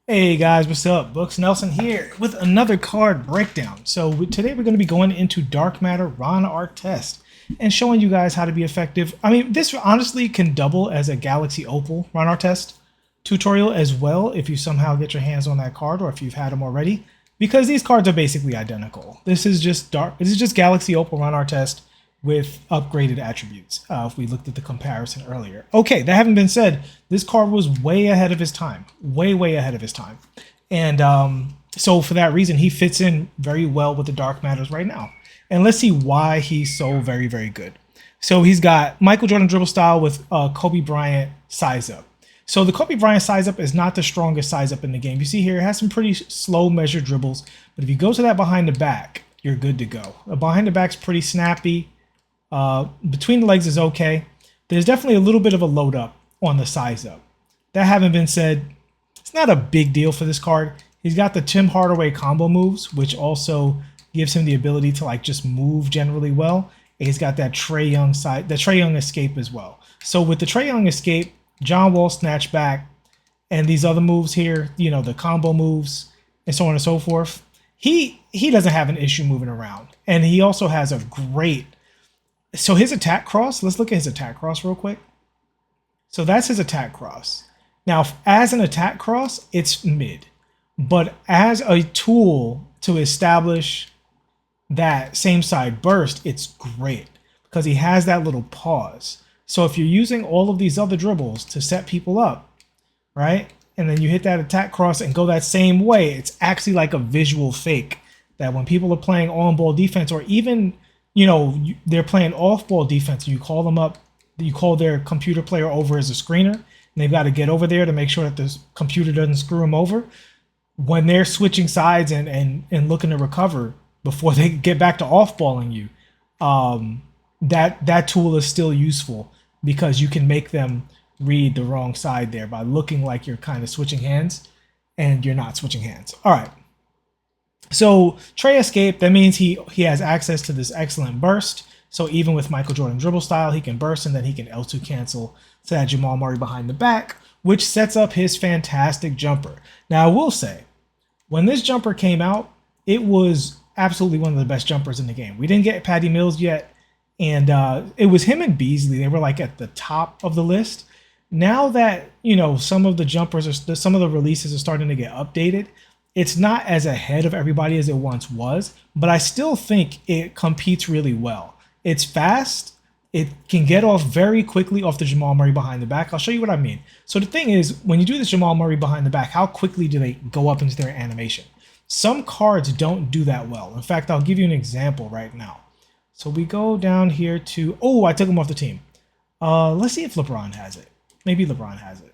Hey guys, what's up? Books Nelson here with another card breakdown. Today we're going to be going into Dark Matter Ron Artest and showing you guys how to be effective. I mean, this honestly can double as a Galaxy Opal Ron Artest tutorial as well if you somehow get your hands on that card or if you've had them already, because these cards are basically identical. This is just Galaxy Opal Ron Artest with upgraded attributes. If we looked at the comparison earlier. Okay, that having been said, this card was way ahead of his time, way ahead of his time. And so for that reason, he fits in very well with the Dark Matters right now. And let's see why he's so very good. So he's got Michael Jordan dribble style with Kobe Bryant size up. So the Kobe Bryant size up is not the strongest size up in the game. You see here, it has some pretty slow measured dribbles, but if you go to that behind the back, you're good to go. Behind the back's pretty snappy. Between the legs is okay. There's definitely a little bit of a load up on the size up. That having been said, it's not a big deal for this card. He's got the Tim Hardaway combo moves, which also gives him the ability to like just move generally well. And he's got that Trae Young side, the Trae Young escape as well. So with the Trae Young escape, John Wall snatch back, and these other moves here, you know, the combo moves and so on and so forth, he doesn't have an issue moving around. And he also has a great, so his attack cross, let's look at his attack cross real quick. So that's his attack cross. Now, as an attack cross, it's mid. But as a tool to establish that same side burst, it's great because he has that little pause. So if you're using all of these other dribbles to set people up, right? And then you hit that attack cross and go that same way, it's actually like a visual fake that when people are playing on-ball defense or even, you know, they're playing off-ball defense, you call them up, you call their computer player over as a screener, and they've got to get over there to make sure that the computer doesn't screw them over. When they're switching sides and looking to recover before they get back to off-balling you, that tool is still useful because you can make them read the wrong side there by looking like you're kind of switching hands and you're not switching hands. All right. So Trae escape, that means he has access to this excellent burst. So even with Michael Jordan dribble style, he can burst and then he can L2 cancel to that Jamal Murray behind the back, which sets up his fantastic jumper. Now I will say, when this jumper came out, it was absolutely one of the best jumpers in the game. We didn't get Patty Mills yet, and it was him and Beasley. They were like at the top of the list. Now that, you know, some of the jumpers are, some of the releases are starting to get updated, it's not as ahead of everybody as it once was, but I still think it competes really well. It's fast. It can get off very quickly off the Jamal Murray behind the back. I'll show you what I mean. So the thing is, when you do this Jamal Murray behind the back, how quickly do they go up into their animation? Some cards don't do that well. In fact, I'll give you an example right now. So we go down here to, oh, I took him off the team. Let's see if LeBron has it. Maybe LeBron has it.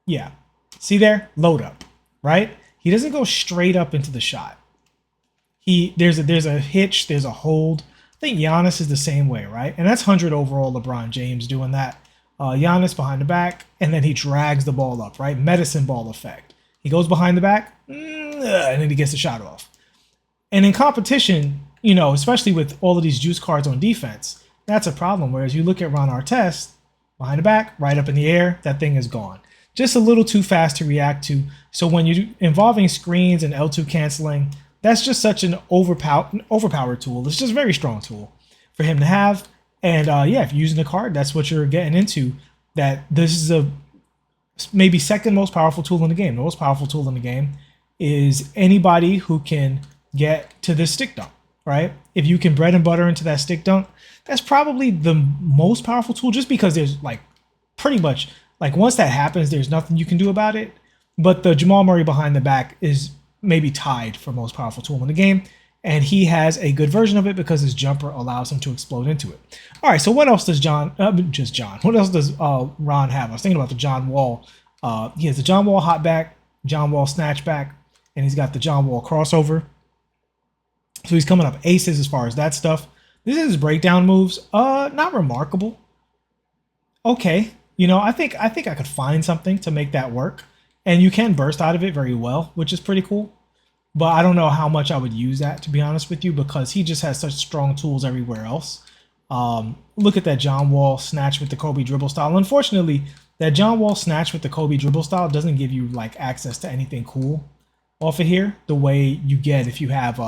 Yeah. See there? Load up, right? He doesn't go straight up into the shot. There's a hitch, there's a hold. I think Giannis is the same way, right? And that's 100 overall LeBron James doing that. Giannis behind the back, and then he drags the ball up, right? Medicine ball effect. He goes behind the back, and then he gets the shot off. And in competition, you know, especially with all of these juice cards on defense, that's a problem. Whereas you look at Ron Artest, behind the back, right up in the air, that thing is gone. Just a little too fast to react to. So when you're involving screens and L2 canceling, that's just such an overpowered tool. It's just a very strong tool for him to have. And yeah, if you're using the card, that's what you're getting into. That this is a maybe second most powerful tool in the game. The most powerful tool in the game is anybody who can get to this stick dunk, right? If you can bread and butter into that stick dunk, that's probably the most powerful tool just because there's like pretty much like once that happens, there's nothing you can do about it. But the Jamal Murray behind the back is maybe tied for most powerful tool in the game. And he has a good version of it because his jumper allows him to explode into it. All right, so what else does what else does Ron have? I was thinking about the John Wall. He has the John Wall hot back, John Wall snatch back, and he's got the John Wall crossover. So he's coming up aces as far as that stuff. This is his breakdown moves. Not remarkable. Okay, you know, I think I could find something to make that work. And you can burst out of it very well, which is pretty cool. But I don't know how much I would use that, to be honest with you, because he just has such strong tools everywhere else. Look at that John Wall snatch with the Kobe dribble style. Unfortunately, That John Wall snatch with the Kobe dribble style doesn't give you like access to anything cool off of here the way you get if you have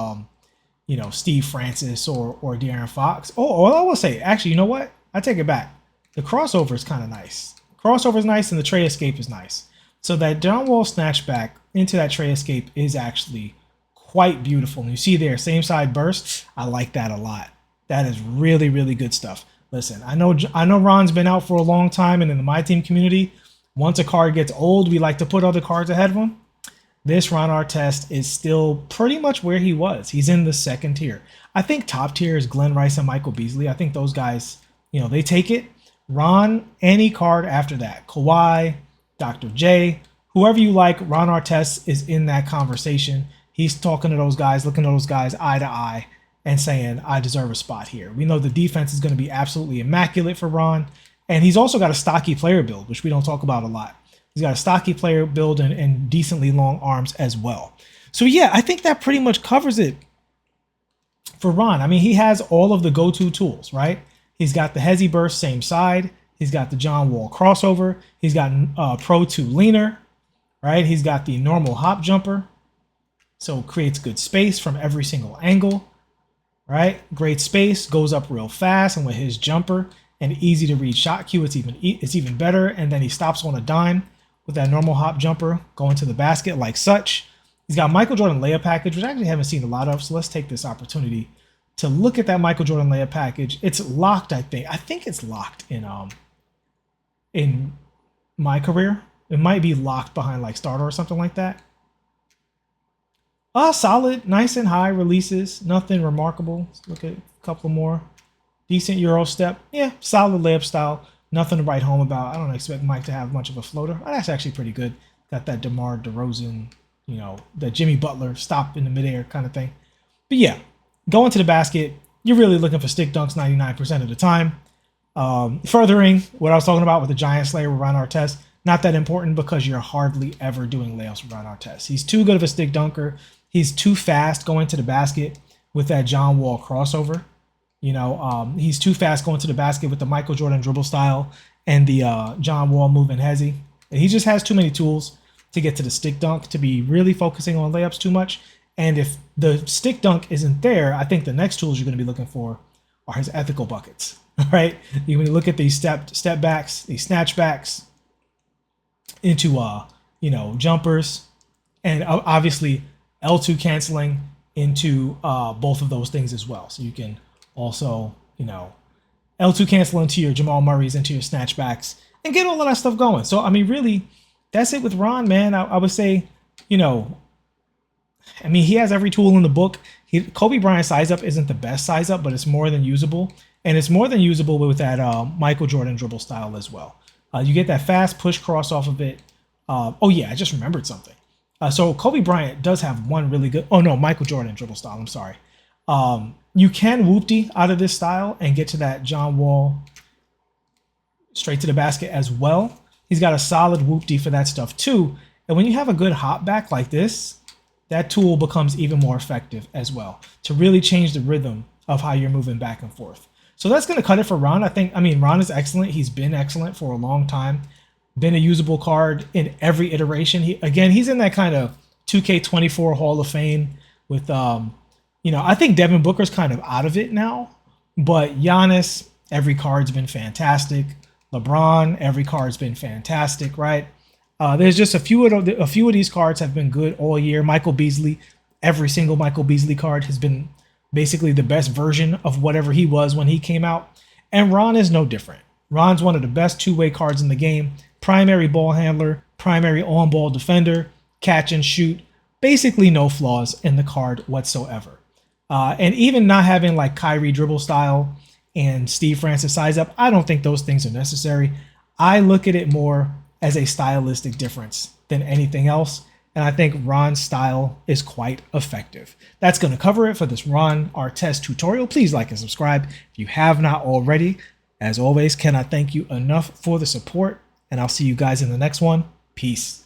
Steve Francis or De'Aaron Fox. Oh, I will say, actually, you know what? I take it back. The crossover is kind of nice. Crossover is nice, and the tray escape is nice. So that John Wall snatch back into that tray escape is actually quite beautiful. And you see there, same side burst. I like that a lot. That is really, really good stuff. Listen, I know Ron's been out for a long time, and in the My Team community, once a card gets old, we like to put other cards ahead of him. This Ron Artest is still pretty much where he was. He's in the second tier. I think top tier is Glenn Rice and Michael Beasley. I think those guys, they take it. Ron, any card after that, Kawhi, Dr. J, whoever you like, Ron Artest is in that conversation. He's talking to those guys, looking at those guys eye to eye and saying, I deserve a spot here. We know the defense is going to be absolutely immaculate for Ron. And he's also got a stocky player build, which we don't talk about a lot. He's got a stocky player build and decently long arms as well. So yeah, I think that pretty much covers it for Ron. I mean, he has all of the go-to tools, right? He's got the Hezi burst, same side. He's got the John Wall crossover. He's got Pro 2 leaner, right? He's got the normal hop jumper. So creates good space from every single angle, right? Great space, goes up real fast, and with his jumper and easy to read shot cue, it's even better. And then he stops on a dime with that normal hop jumper going to the basket like such. He's got Michael Jordan layup package, which I actually haven't seen a lot of. So let's take this opportunity to look at that Michael Jordan layup package. It's locked, I think. I think it's locked in my career. It might be locked behind like starter or something like that. Solid, nice and high releases. Nothing remarkable. Let's look at a couple more. Decent Euro step. Yeah, solid layup style. Nothing to write home about. I don't expect Mike to have much of a floater. That's actually pretty good. Got that DeMar DeRozan, that Jimmy Butler stop in the midair kind of thing. But yeah, going to the basket, you're really looking for stick dunks 99% of the time. Furthering what I was talking about with the Giant Slayer with Ron Artest, not that important because you're hardly ever doing layups with Ron Artest. He's too good of a stick dunker. He's too fast going to the basket with that John Wall crossover. He's too fast going to the basket with the Michael Jordan dribble style and the John Wall move and Hezi. And he just has too many tools to get to the stick dunk to be really focusing on layups too much. And if the stick dunk isn't there, I think the next tools you're going to be looking for are his ethical buckets. All right. When you look at these step backs, these snatch backs into jumpers, and obviously L2 canceling into both of those things as well. So you can also, L2 cancel into your Jamal Murrays, into your snatchbacks, and get all of that stuff going. So, I mean, really, that's it with Ron, man. I would say, he has every tool in the book. Kobe Bryant size up isn't the best size up, but it's more than usable. And it's more than usable with that Michael Jordan dribble style as well. You get that fast push cross off of it. Oh, yeah, I just remembered something. So Kobe Bryant does have one really good, Michael Jordan dribble style, I'm sorry. You can whoopty out of this style and get to that John Wall straight to the basket as well. He's got a solid whoopty for that stuff too. And when you have a good hop back like this, that tool becomes even more effective as well to really change the rhythm of how you're moving back and forth. So that's going to cut it for Ron. Ron is excellent. He's been excellent for a long time. Been a usable card in every iteration. He's in that kind of 2K24 Hall of Fame with, I think Devin Booker's kind of out of it now, but Giannis, every card's been fantastic. LeBron, every card's been fantastic, right? There's just a few of these cards have been good all year. Michael Beasley, every single Michael Beasley card has been basically the best version of whatever he was when he came out. And Ron is no different. Ron's one of the best two-way cards in the game. Primary ball handler, primary on-ball defender, catch and shoot. Basically no flaws in the card whatsoever. And even not having like Kyrie dribble style and Steve Francis size up, I don't think those things are necessary. I look at it more as a stylistic difference than anything else. And I think Ron's style is quite effective. That's going to cover it for this Ron Artest tutorial. Please like and subscribe if you have not already. As always, cannot thank you enough for the support. And I'll see you guys in the next one. Peace.